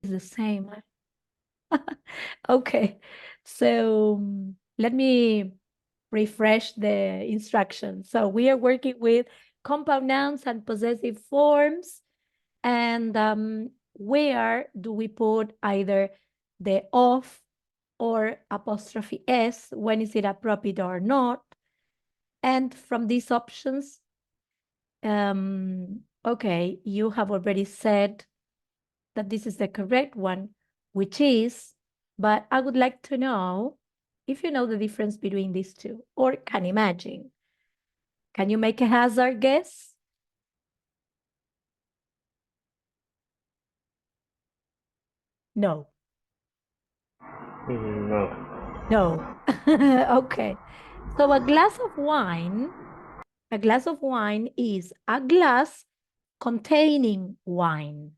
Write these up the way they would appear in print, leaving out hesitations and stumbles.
the same. Okay, so let me refresh the instructions. So we are working with compound nouns and possessive forms. And where do we put either the of or apostrophe s? When is it appropriate or not? And from these options, okay, you have already said that this is the correct one, which is, but I would like to know if you know the difference between these two or can imagine. Can you make a hazard guess? No. No. No. Okay. So a glass of wine is a glass containing wine.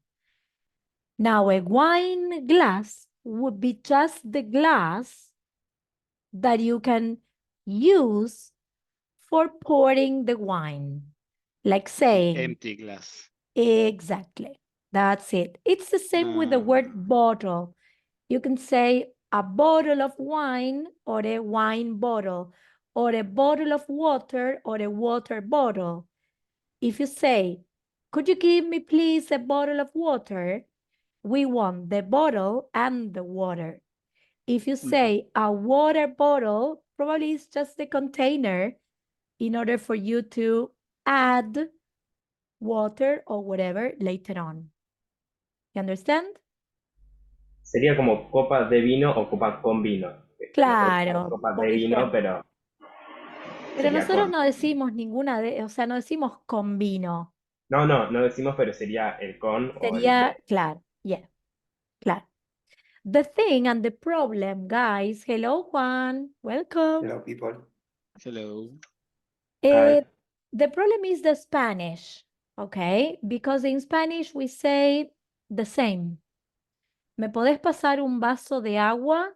Now a wine glass would be just the glass that you can use for pouring the wine. Like saying. Empty glass. Exactly. That's it. It's the same with the word bottle. You can say a bottle of wine or a wine bottle or a bottle of water or a water bottle. If you say, could you give me please a bottle of water? We want the bottle and the water. If you say a water bottle, probably it's just the container in order for you to add water or whatever later on. You understand? Sería como copa de vino o copa con vino. Claro, Copa por de vino, ejemplo. Pero sería nosotros con. no decimos ninguna de, o sea, no decimos con vino. No decimos, pero sería el con o el Sería, de. claro, yeah, claro. The thing and the problem, guys. Hello, Juan. Welcome. Hello, people. Hello. Eh, the problem is the Spanish, okay? Because in Spanish we say the same. ¿Me podés pasar un vaso de agua?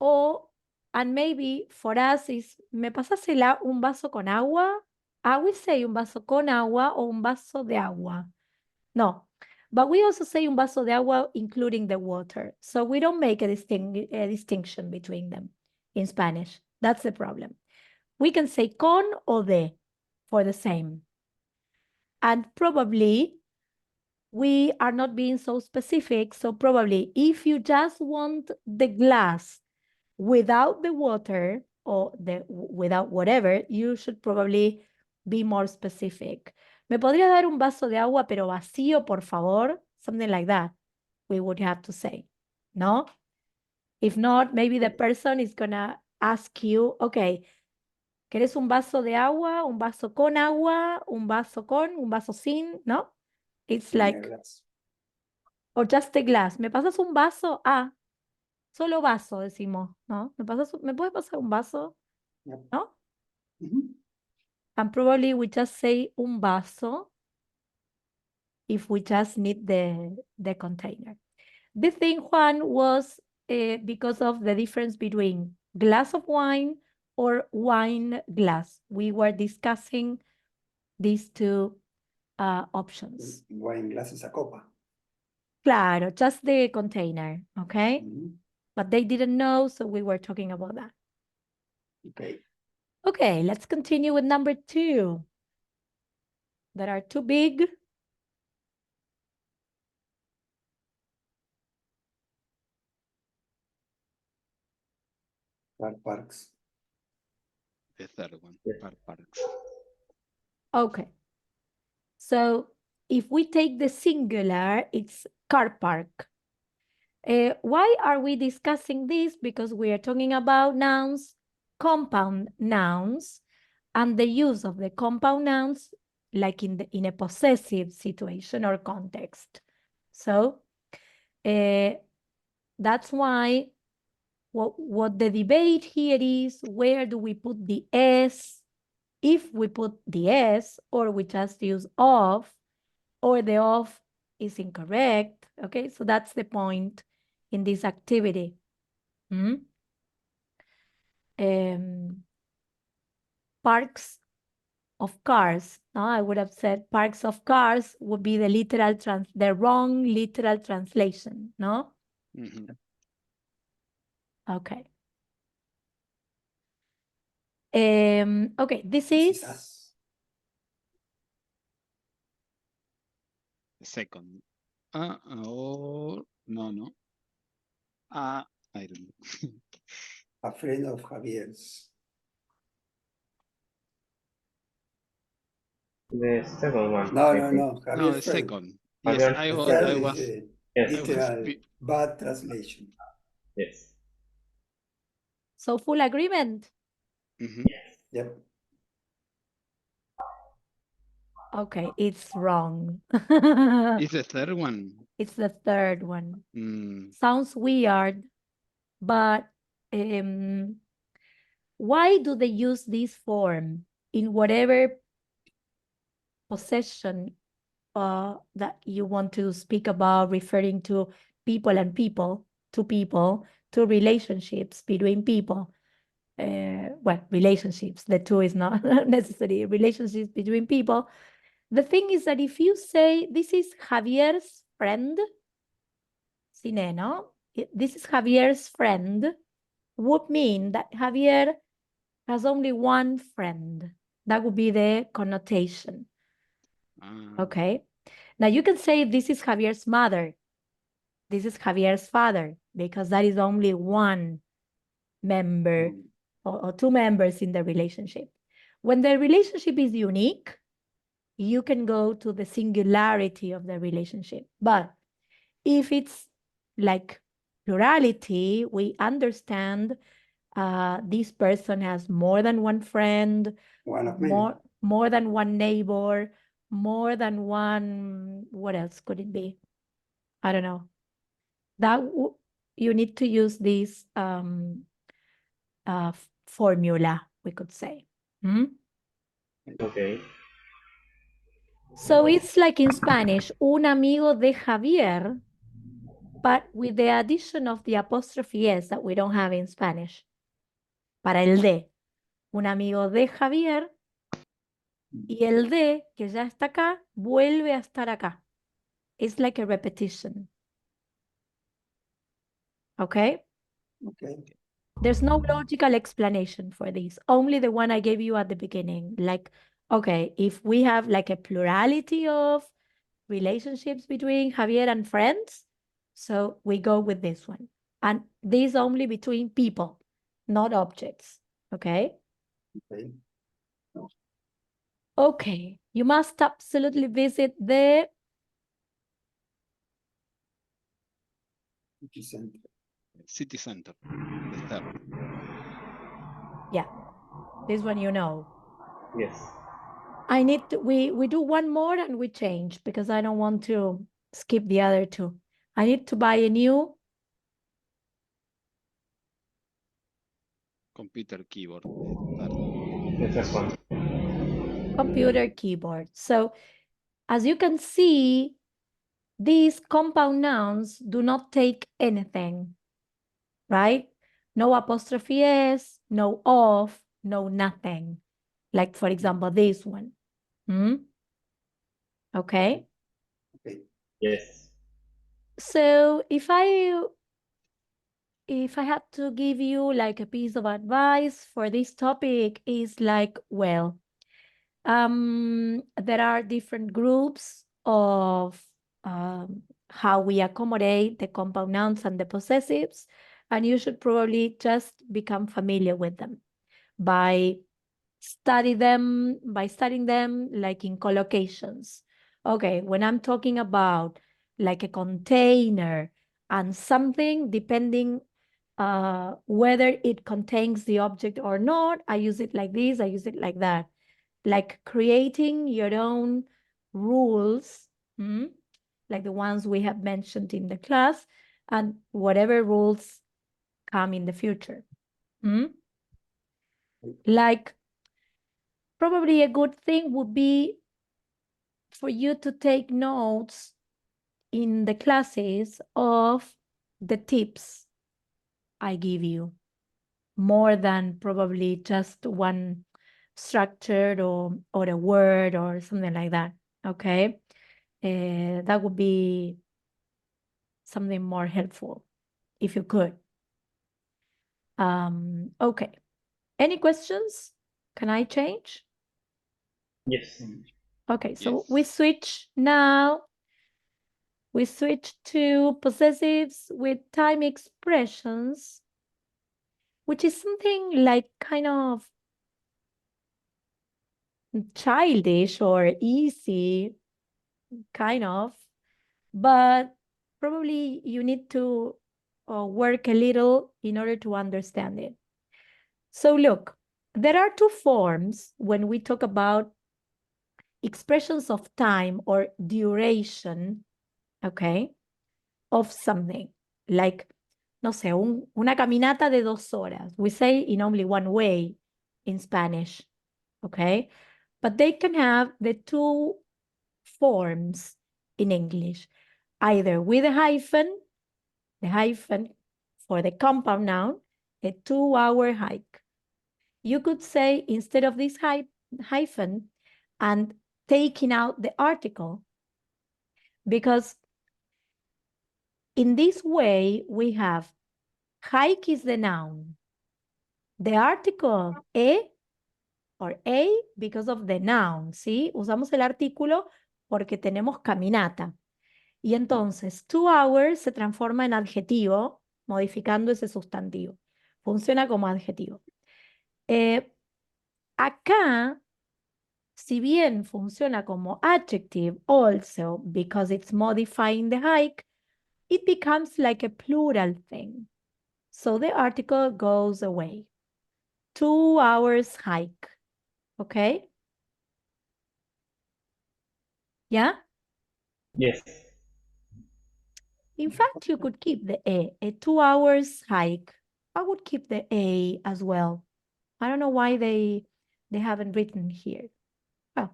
O, and maybe for us is, ¿me pasas un vaso con agua? I will say un vaso con agua o un vaso de agua. No, but we also say un vaso de agua including the water. So we don't make a distinction between them in Spanish. That's the problem. We can say con o de for the same. And probably we are not being so specific. So probably if you just want the glass without the water or without whatever, you should probably be more specific. ¿Me podría dar un vaso de agua pero vacío, por favor? Something like that, we would have to say, no? If not, maybe the person is gonna ask you, okay, ¿querés un vaso de agua, un vaso con agua, un vaso con, un vaso sin? ¿No? It's like, or just a glass. ¿Me pasas un vaso? Ah, solo vaso, decimos, ¿no? ¿Me puedes pasar un vaso? ¿No? And probably we just say un vaso if we just need the container. The thing, Juan, was because of the difference between glass of wine or wine glass. We were discussing these two options. Wine glass is a copa. Claro, just the container, okay? But they didn't know, so we were talking about that. Okay. Okay, let's continue with number 2. That are too big. Car parks. The third one. Car parks. Okay. So if we take the singular, it's car park. Why are we discussing this? Because we are talking about nouns, compound nouns, and the use of the compound nouns like in a possessive situation or context. So that's why what the debate here is, where do we put the S? If we put the S, or we just use of, or the of is incorrect. Okay, so that's the point in this activity. Parks of cars. No, I would have said parks of cars would be the wrong literal translation, no? Mhm. Okay. Okay, this This is is us. Second. Or no. I don't know. A friend of Javier's. The second one. No, I no, think. no. No, Javier's the friend. second. Yes, Javier, I The was, third I is was, the Yes. I was literal bad translation. Yes. so full agreement. Mhm. Yep. Okay, it's wrong. It's the third one. It's the third one. Mm. Sounds weird, but why do they use this form in whatever possession that you want to speak about, referring to people and people, to relationships between people? Well, relationships, the two is not necessary, relationships between people. The thing is that if you say, this is Javier's friend, Cine, no? This is Javier's friend, would mean that Javier has only one friend. That would be the connotation. Okay. Now you can say this is Javier's mother. This is Javier's father, because that is only one member or two members in the relationship. When the relationship is unique, you can go to the singularity of the relationship. But if it's like plurality, we understand this person has more than one friend, One of many. more than one neighbor, more than one, what else could it be? I don't know. That you need to use this formula, we could say. Okay. So it's like in Spanish, un amigo de Javier, but with the addition of the apostrophe S that we don't have in Spanish. Para el de, un amigo de Javier, y el de, que ya está acá, vuelve a estar acá. It's like a repetition. Okay? Okay. There's no logical explanation for this, only the one I gave you at the beginning. Like, okay, if we have like a plurality of relationships between Javier and friends, so we go with this one. And this only between people, not objects. Okay? Okay. Okay, you must absolutely visit the City center. The third. yeah, this one you know. Yes. I need to, we do one more and we change because I don't want to skip the other two. I need to buy a new Computer keyboard. The third. The first one. computer keyboard. So as you can see, these compound nouns do not take anything, right? No apostrophe S, no of, no nothing. Like for example, this one. Okay. Okay. Yes. So if I had to give you like a piece of advice for this topic is like, well, there are different groups of how we accommodate the compound nouns and the possessives, and you should probably just become familiar with them by studying them like in collocations. Okay, when I'm talking about like a container and something, depending whether it contains the object or not, I use it like this, I use it like that. Like creating your own rules, like the ones we have mentioned in the class, and whatever rules come in the future. Like probably a good thing would be for you to take notes in the classes of the tips I give you, more than probably just one structured or a word or something like that. Okay. That would be something more helpful if you could. Okay. Any questions? Can I change? Yes. Okay, so we Yes. switch now. We switch to possessives with time expressions, which is something like kind of childish or easy, kind of, but probably you need to work a little in order to understand it. So look, there are two forms when we talk about expressions of time or duration, okay, of something. Like, no sé, una caminata de 2 horas. We say in only one way in Spanish, okay? But they can have the two forms in English, either with a hyphen, the hyphen for the compound noun, a 2-hour hike. You could say instead of this hyphen and taking out the article, because in this way we have hike is the noun, the article or a because of the noun, ¿sí? Usamos el artículo porque tenemos caminata. Y entonces 2 hours se transforma en adjetivo, modificando ese sustantivo. Funciona como adjetivo. Acá, si bien funciona como adjective also because it's modifying the hike, it becomes like a plural thing. So the article goes away. 2 hours hike. Okay? Yeah? Yes. In fact, you could keep the a 2 hours hike. I would keep the a as well. I don't know why they haven't written here. Oh.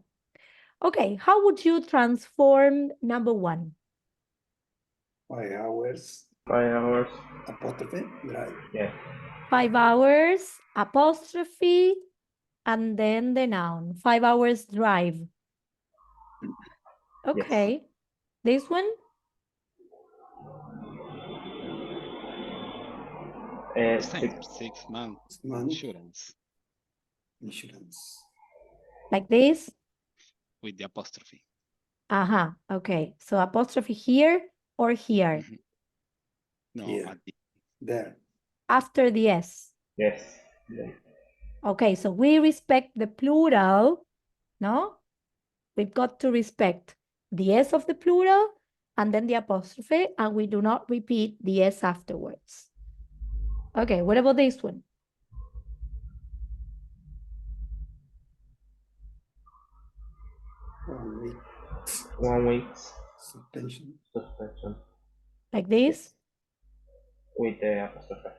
Okay, how would you transform number 1? 5 hours, 5 hours. apostrophe, drive. Yeah. 5 hours, apostrophe, and then the noun. 5 hours drive. Okay. This one? Same. 6 month 6 months, insurance insurance. Like this? with the apostrophe. Okay. So apostrophe here or here? Mhm. No, Here. at the There. After the S. Yes. Yeah. Okay, so we respect the plural, no? We've got to respect the S of the plural and then the apostrophe, and we do not repeat the S afterwards. Okay, what about this one? 1 week 1 week suspension. suspension Like this? with the apostrophe.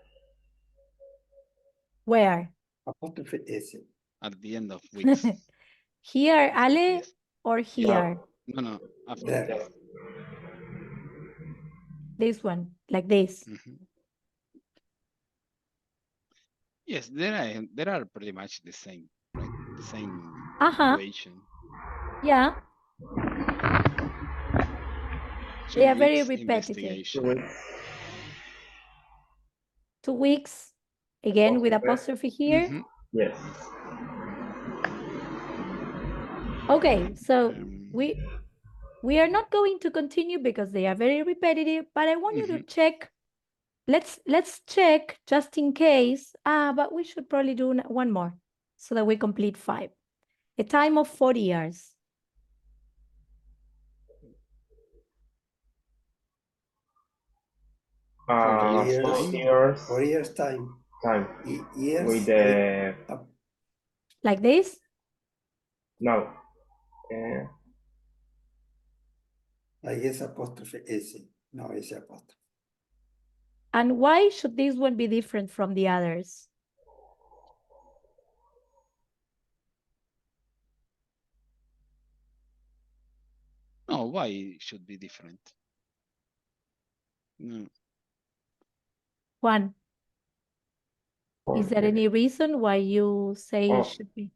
Where? Apostrophe S. at the end of weeks. Here, Ale, Yes. or here? No, after There. this. This one, like this. Mhm. Yes, there are pretty much the same, right? The same situation. Yeah, 2 they are very weeks repetitive. 2 investigation. weeks. 2 weeks, again with apostrophe here. Mhm. Yes. Okay, so Um, we are not going to continue because they are very repetitive, but I want you to check. Let's check just in case. But we should probably do one more so that we complete 5. A time of 40 years. Four years 4 time. years 4 years time. time Years with the Like this? no. I guess apostrophe S. No, S apostrophe. And why should this one be different from the others? No, why it should be different? No. Juan, is there any reason why you say it Oh. should be?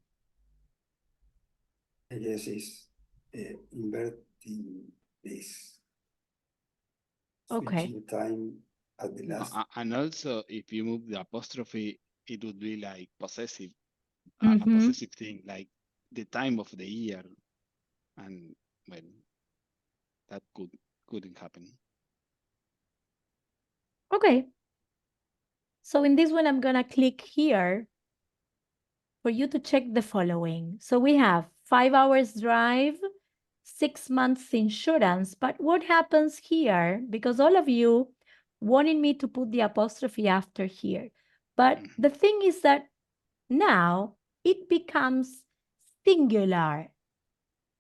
I guess it's inverting this. Okay. Switching time at the last. And also, if you move the apostrophe, it would be like possessive, a Mm-hmm. possessive thing, like the time of the year. And well, that couldn't happen. Okay. So in this one, I'm gonna click here for you to check the following. So we have 5 hours drive, 6 months insurance. But what happens here, because all of you wanted me to put the apostrophe after here. But the thing is that now it becomes singular.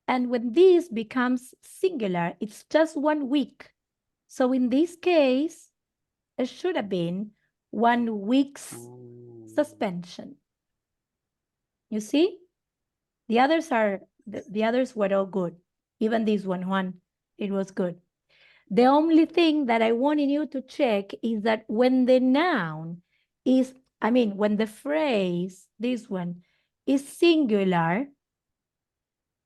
And when this becomes singular, it's just 1 week. So in this case, it should have been 1 week's suspension. You see? The others are the others were all good. Even this one, it was good. The only thing that I wanted you to check is that when the noun is, when the phrase, this one, is singular,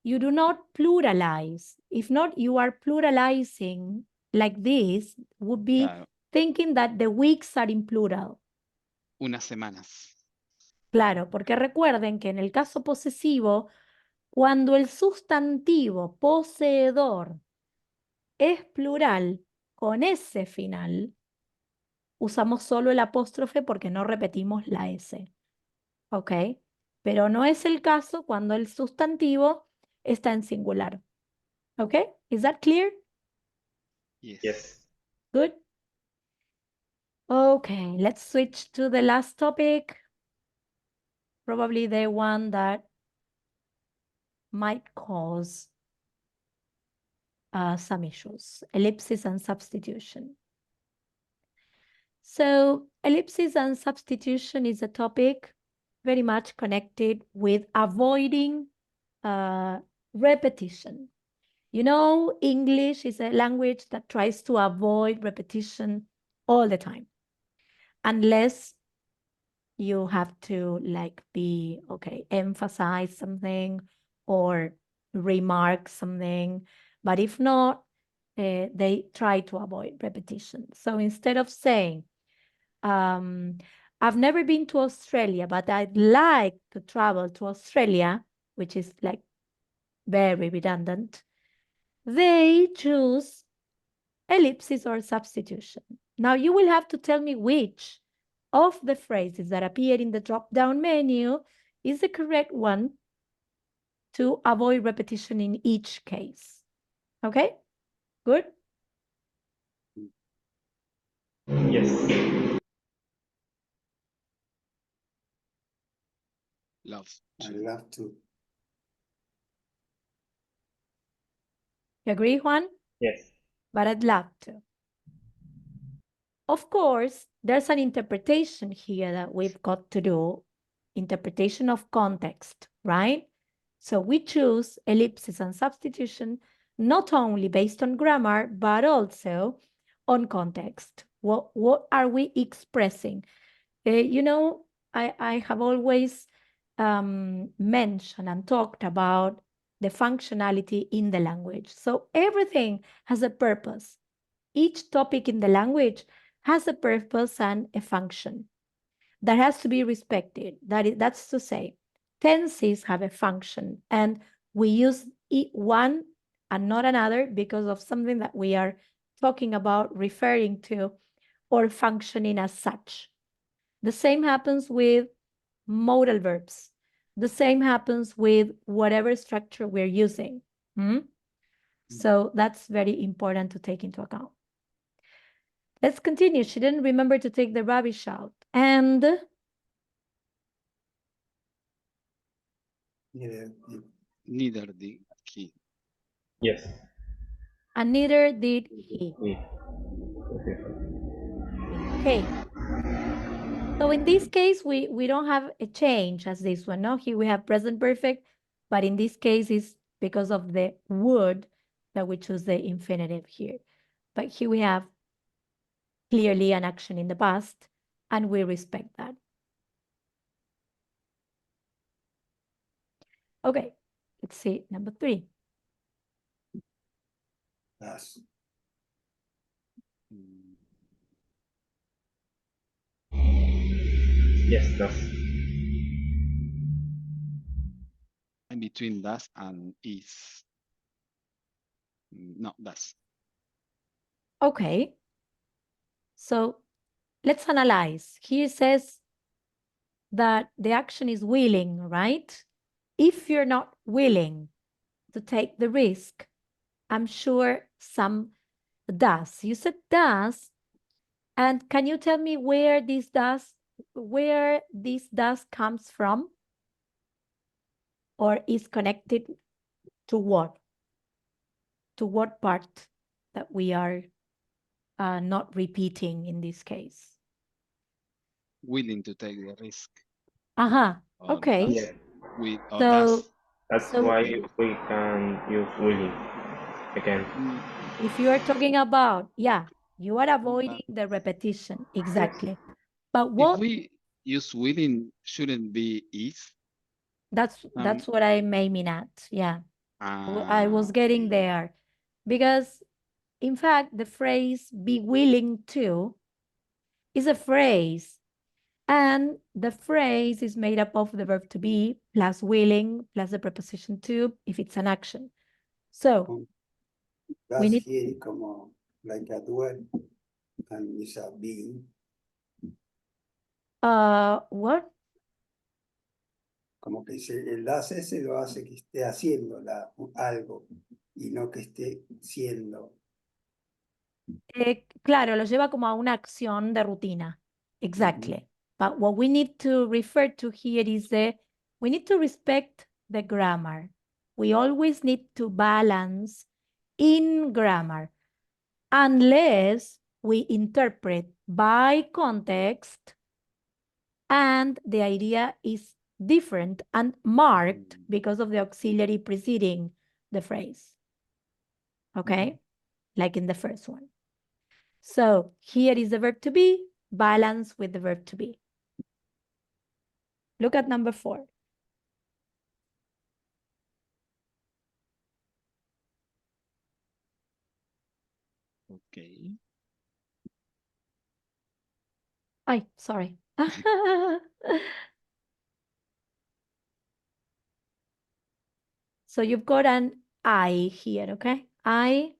you do not pluralize. If not, you are pluralizing like this, would be thinking that the weeks are in plural. Unas semanas. Claro, porque recuerden que en el caso posesivo, cuando el sustantivo poseedor es plural con S final, usamos solo el apóstrofe porque no repetimos la S. ¿Ok? Pero no es el caso cuando el sustantivo está en singular. ¿Ok? Is that clear? Yes. Good. Okay, let's switch to the last topic. Probably the one that might cause some issues. Ellipsis and substitution. So ellipsis and substitution is a topic very much connected with avoiding repetition. You know, English is a language that tries to avoid repetition all the time, unless you have to emphasize something or remark something. But if not, they try to avoid repetition. So instead of saying, I've never been to Australia, but I'd like to travel to Australia, which is like very redundant, they choose ellipsis or substitution. Now you will have to tell me which of the phrases that appear in the drop-down menu is the correct one to avoid repetition in each case. Okay? Good? Yes. Love I to. love to. You agree, Juan? Yes. But I'd love to. Of course, there's an interpretation here that we've got to do. Interpretation of context, right? So we choose ellipsis and substitution not only based on grammar, but also on context. What are we expressing? I have always mentioned and talked about the functionality in the language. So everything has a purpose. Each topic in the language has a purpose and a function that has to be respected. That's to say, tenses have a function, and we use one and not another because of something that we are talking about, referring to, or functioning as such. The same happens with modal verbs. The same happens with whatever structure we're using. So that's very important to take into account. Let's continue. She didn't remember to take the rubbish out. And Neither did he. Yes. and neither did he. Okay. So in this case, we don't have a change as this one. No, here we have present perfect, but in this case, it's because of the would that we choose the infinitive here. But here we have clearly an action in the past, and we respect that. Okay, Let's see, number 3. Das. Mm, Yes, does. I'm between does and is. No, does. Okay. So let's analyze. Here says that the action is willing, right? If you're not willing to take the risk, I'm sure some does. You said does. And can you tell me where this does comes from? Or is connected to what? To what part that we are not repeating in this case? Willing to take the risk. Uh-huh. Or Okay. does. Yeah. Or So does. That's So- why we can use willing again. if you are talking about, yeah, you are But avoiding the repetition. Exactly. But if what we use willing, shouldn't be is. that's what I'm aiming at. Yeah. I was getting Okay. there. Because in fact, the phrase be willing to is a phrase. And the phrase is made up of the verb to be plus willing plus the preposition to if it's an action. So we Das need here como like a dual and is a being. what? Como que el das ese lo hace que esté haciendo algo y no que esté siendo. Claro, lo lleva como a una acción de rutina. Exactly. But what we need to refer to here is we need to respect the grammar. We always need to balance in grammar, unless we interpret by context and the idea is different and marked because of the auxiliary preceding the phrase. Okay? Like in the first one. So here is the verb to be, balance with the verb to be. Look at number 4. Okay. Ay, sorry. So you've got an I here, okay? I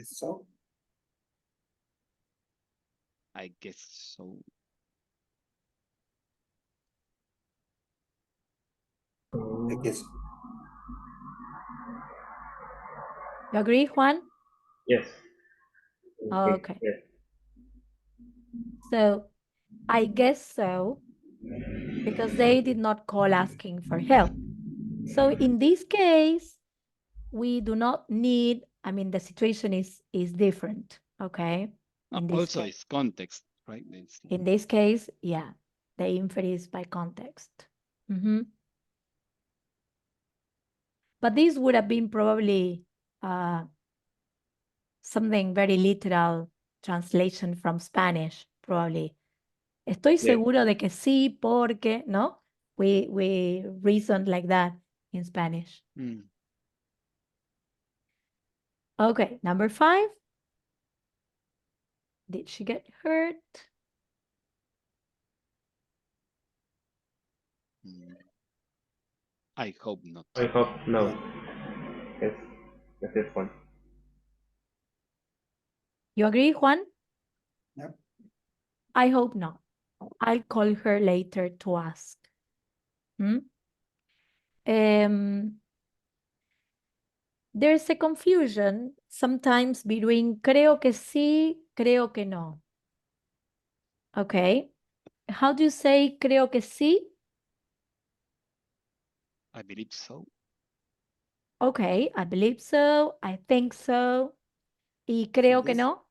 So, I guess so. I guess. you agree, Juan? Yes. Okay. Yes. So I guess so, because they did not call asking for help. So in this case, we do not need, I mean, the situation is different, okay? In this Also, case. it's context, right? In this case, yeah, the infer is by context. But this would have been probably something very literal translation from Spanish, probably. Estoy seguro de que sí, porque, ¿no? We reasoned like that in Spanish. Okay, number 5. Did she get hurt? I hope not. I hope no. Yes. That's this one. You agree, Juan? Yep. I hope not. I'll call her later to ask. There's a confusion sometimes between creo que sí, creo que no. Okay. How do you say creo que sí? I believe so. Okay, I believe so, I think so. ¿Y creo que no?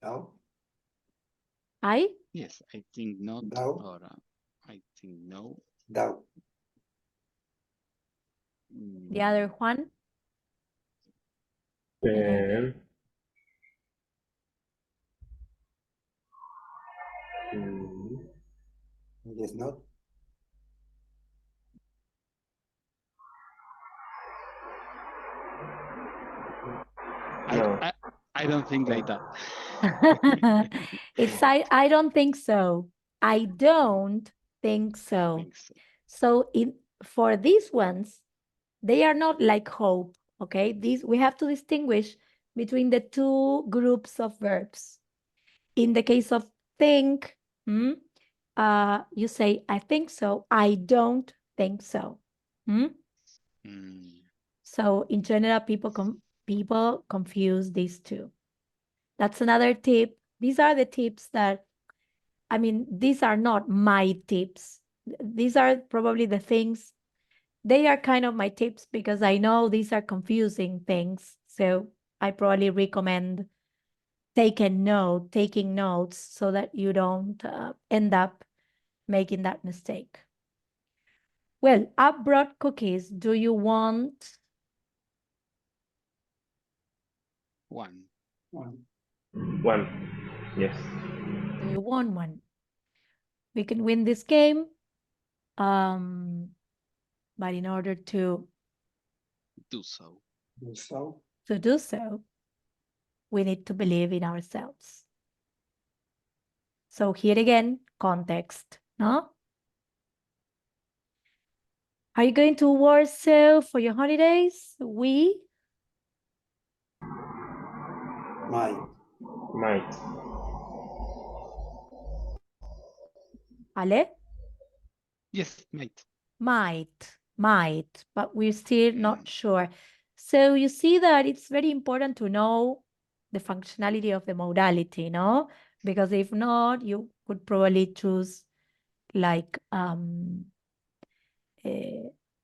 No. ¿I? Yes, I think not. No. Or I think no. Doubt. The other Juan? Um, mm, Guess not. no. I don't think like that. It's I don't think so. I don't think so. Think so. So for these ones, they are not like hope, okay? These we have to distinguish between the two groups of verbs. In the case of think, you say I think so. I don't think so. So in general, people confuse these two. That's another tip. These are the tips that, I mean, these are not my tips. These are probably the things, they are kind of my tips because I know these are confusing things. So I probably recommend taking notes so that you don't end up making that mistake. Well, I brought cookies. Do you want? One. One. Yes. Do you want one? We can win this game. But in order to Do so. So, do so, we need to believe in ourselves. So here again, context, no? Are you going to Warsaw for your holidays? We? might. Might. Ale? Yes, might. Might, but we're still not sure. So you see that it's very important to know the functionality of the modality, no? Because if not, you could probably choose like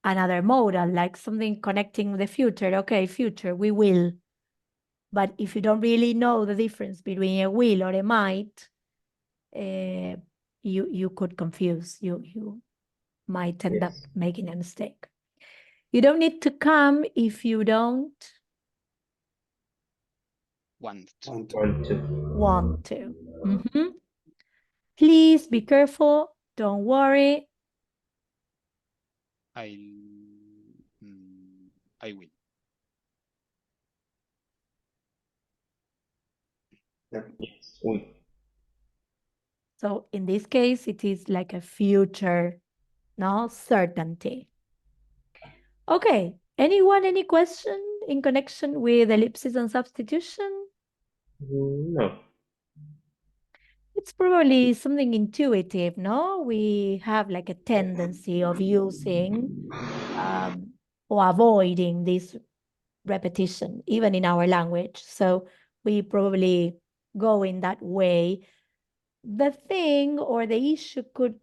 another modal, like something connecting the future. Okay, future, we will. But if you don't really know the difference between a will or a might, you could confuse. You might end up making a mistake. You don't need to come if you don't Want to. want to. Please be careful. Don't worry. I will. Yes. Will. So in this case, it is like a future, no certainty. Okay. Anyone, any question in connection with ellipsis and substitution? No. It's probably something intuitive, no? We have like a tendency of using or avoiding this repetition, even in our language. So we probably go in that way. The thing or the issue could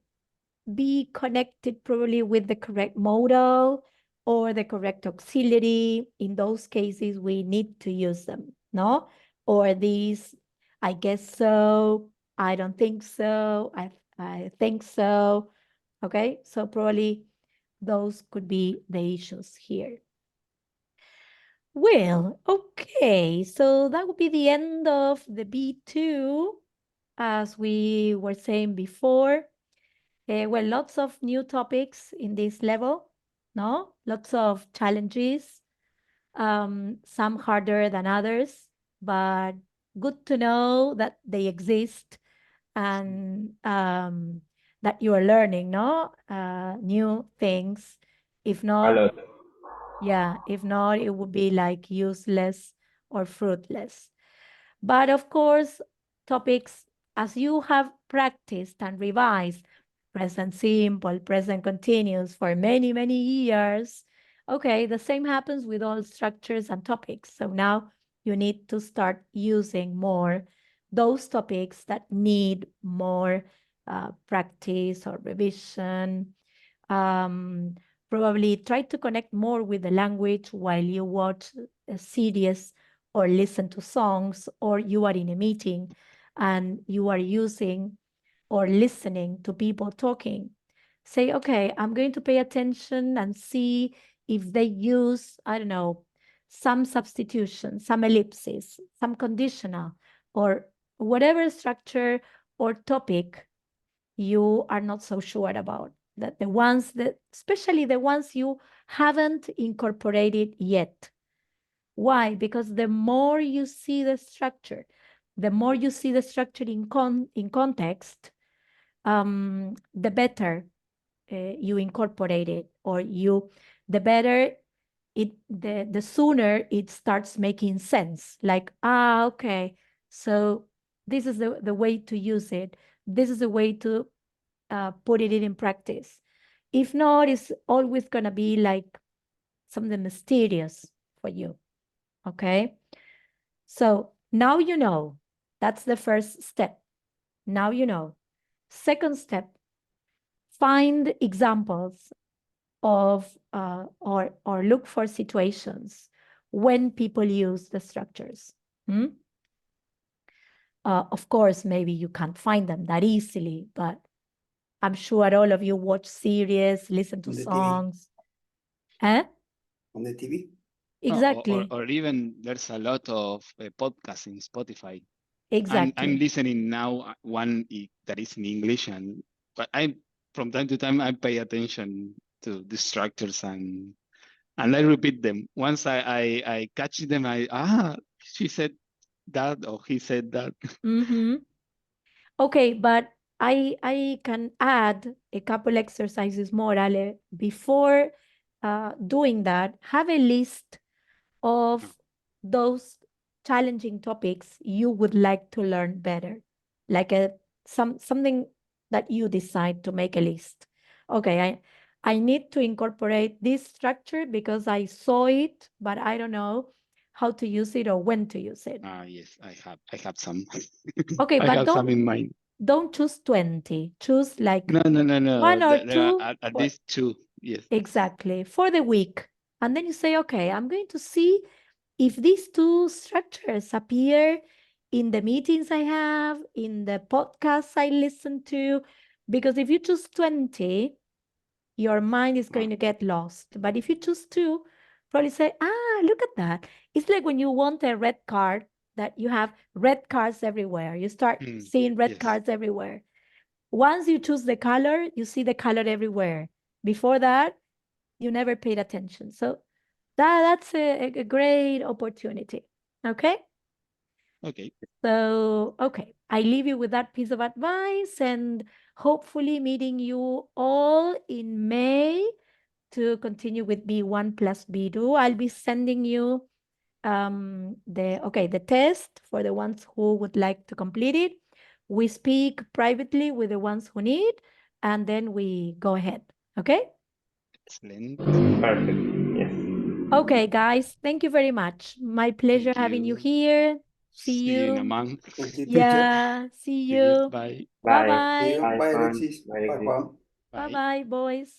be connected probably with the correct modal or the correct auxiliary. In those cases, we need to use them, no? Or these, I guess so, I don't think so, I think so. Okay, so probably those could be the issues here. Well, okay, so that would be the end of the B2, as we were saying before. Well, lots of new topics in this level, no? Lots of challenges, some harder than others, but good to know that they exist and that you are learning, no? New things. If A not, lot. yeah, if not, it would be like useless or fruitless. But of course, topics as you have practiced and revised present simple, present continuous for many, many years, okay, the same happens with all structures and topics. So now you need to start using more those topics that need more practice or revision. Probably try to connect more with the language while you watch a series or listen to songs, or you are in a meeting and you are using or listening to people talking. say, okay, I'm going to pay attention and see if they use, I don't know, some substitution, some ellipsis, some conditional, or whatever structure or topic you are not so sure about. That the ones that, especially the ones you haven't incorporated yet. Why? Because the more you see the structure in context, the better you incorporate it, or the better it, the sooner it starts making sense. Like, okay, so this is the way to use it. This is the way to put it in practice. If not, it's always gonna be like something mysterious for you. Okay, so now you know. That's the first step. Now you know. Second step, find examples of or look for situations when people use the structures. Of course, maybe you can't find them that easily, but I'm sure all of you watch series, listen to On the TV. songs. Eh? On the TV. Exactly. Or even there's a lot of podcasts in Spotify. Exactly. I'm listening now one that is in English, but I from time to time I pay attention to the structures and I repeat them. Once I catch them, she said that or he said that. Okay, but I can add a couple exercises more, Ale. Before doing that, have a list of those challenging topics you would like to learn better, like something that you decide to make a list. Okay, I need to incorporate this structure because I saw it, but I don't know how to use it or when to use it. Yes, I have some. Okay, I but have some in mind. don't choose 20. Choose like No. one or There are two. at least two. Yes. Exactly, for the week. And then you say, okay, I'm going to see if these two structures appear in the meetings I have, in the podcasts I listen to, because if you choose 20, your mind is going to get lost. But if you choose two, probably say, look at that. It's like when you want a red card, that you have red cards everywhere. You start seeing red cards everywhere. Once you choose the color, you see the color everywhere. Before that, you never paid attention. So that's a great opportunity. Okay? Okay. So, okay, I leave you with that piece of advice and hopefully meeting you all in May to continue with B1 plus B2. I'll be sending you the test for the ones who would like to complete it. We speak privately with the ones who need, and then we go ahead. Okay? Excellent. Perfect. Yes. Okay, guys, thank you very much. My pleasure having you here. See you in a you. month. Thank you, teacher. Yeah, see you. Bye. Bye. Bye-bye. See you. Bye, Bye, Juan. Alexis. Bye, Bye, Alexis. Juan. Bye. Bye-bye, boys.